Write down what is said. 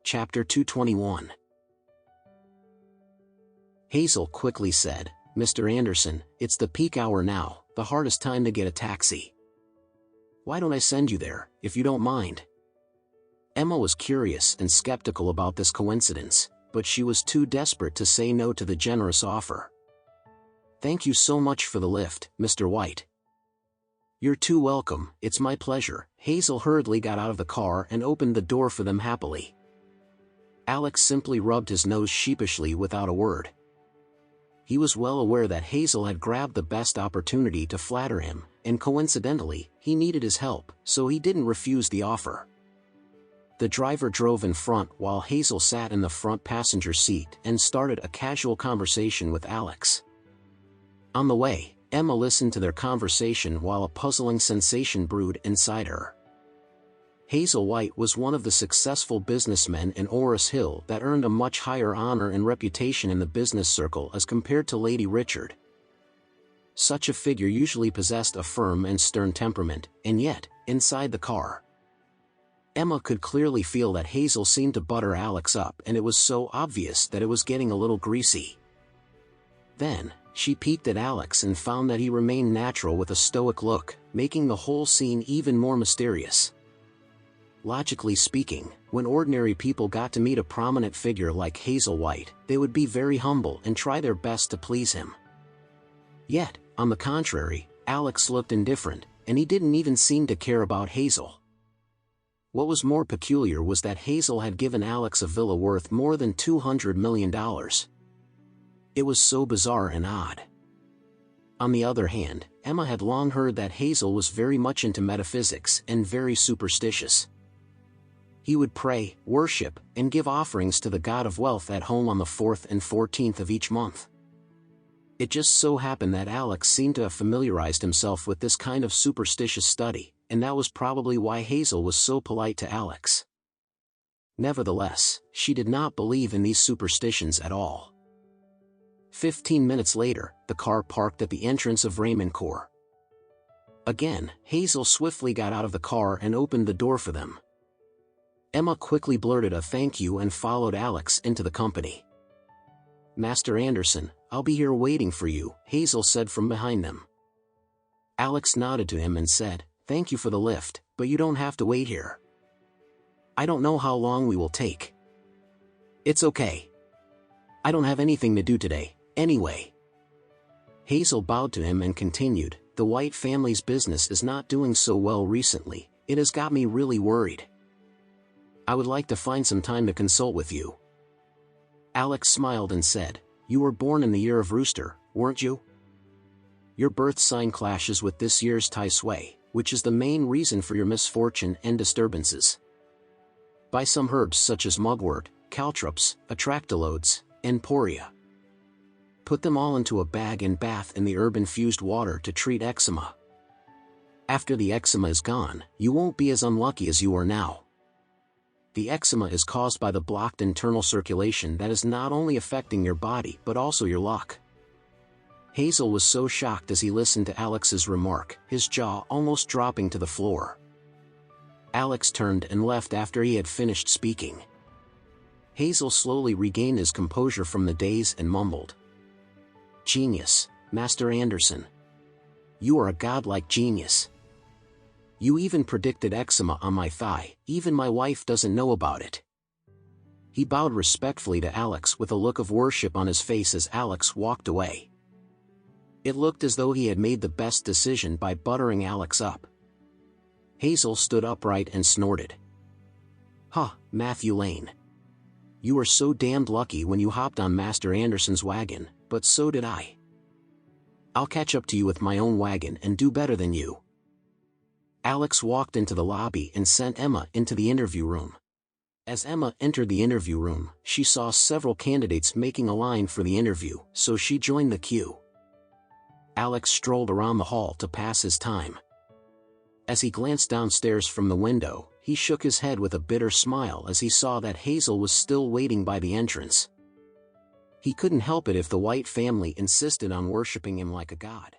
Chapter 221. Hazel quickly said, "Mr. Anderson, it's the peak hour now, the hardest time to get a taxi. Why don't I send you there, if you don't mind?" Emma was curious and skeptical about this coincidence, but she was too desperate to say no to the generous offer. "Thank you so much for the lift, Mr. White." "You're too welcome, it's my pleasure." Hazel hurriedly got out of the car and opened the door for them happily. Alex simply rubbed his nose sheepishly without a word. He was well aware that Hazel had grabbed the best opportunity to flatter him, and coincidentally, he needed his help, so he didn't refuse the offer. The driver drove in front while Hazel sat in the front passenger seat and started a casual conversation with Alex. On the way, Emma listened to their conversation while a puzzling sensation brewed inside her. Hazel White was one of the successful businessmen in Oris Hill that earned a much higher honor and reputation in the business circle as compared to Lady Richard. Such a figure usually possessed a firm and stern temperament, and yet, inside the car, Emma could clearly feel that Hazel seemed to butter Alex up, and it was so obvious that it was getting a little greasy. Then, she peeked at Alex and found that he remained natural with a stoic look, making the whole scene even more mysterious. Logically speaking, when ordinary people got to meet a prominent figure like Hazel White, they would be very humble and try their best to please him. Yet, on the contrary, Alex looked indifferent, and he didn't even seem to care about Hazel. What was more peculiar was that Hazel had given Alex a villa worth more than $200 million. It was so bizarre and odd. On the other hand, Emma had long heard that Hazel was very much into metaphysics and very superstitious. He would pray, worship, and give offerings to the god of wealth at home on the 4th and 14th of each month. It just so happened that Alex seemed to have familiarized himself with this kind of superstitious study, and that was probably why Hazel was so polite to Alex. Nevertheless, she did not believe in these superstitions at all. 15 minutes later, the car parked at the entrance of Raymond Court. Again, Hazel swiftly got out of the car and opened the door for them. Emma quickly blurted a thank you and followed Alex into the company. "Master Anderson, I'll be here waiting for you," Hazel said from behind them. Alex nodded to him and said, "Thank you for the lift, but you don't have to wait here. I don't know how long we will take." "It's okay. I don't have anything to do today, anyway." Hazel bowed to him and continued, "The White family's business is not doing so well recently. It has got me really worried. I would like to find some time to consult with you." Alex smiled and said, "You were born in the year of Rooster, weren't you? Your birth sign clashes with this year's Tai Sui, which is the main reason for your misfortune and disturbances. Buy some herbs such as mugwort, caltrops, atractylodes, and poria. Put them all into a bag and bath in the herb-infused water to treat eczema. After the eczema is gone, you won't be as unlucky as you are now. The eczema is caused by the blocked internal circulation that is not only affecting your body but also your luck." Hazel was so shocked as he listened to Alex's remark, his jaw almost dropping to the floor. Alex turned and left after he had finished speaking. Hazel slowly regained his composure from the daze and mumbled, "Genius, Master Anderson. You are a godlike genius. You even predicted eczema on my thigh, even my wife doesn't know about it." He bowed respectfully to Alex with a look of worship on his face as Alex walked away. It looked as though he had made the best decision by buttering Alex up. Hazel stood upright and snorted. "Huh, Matthew Lane. You were so damned lucky when you hopped on Master Anderson's wagon, but so did I. I'll catch up to you with my own wagon and do better than you." Alex walked into the lobby and sent Emma into the interview room. As Emma entered the interview room, she saw several candidates making a line for the interview, so she joined the queue. Alex strolled around the hall to pass his time. As he glanced downstairs from the window, he shook his head with a bitter smile as he saw that Hazel was still waiting by the entrance. He couldn't help it if the White family insisted on worshiping him like a god.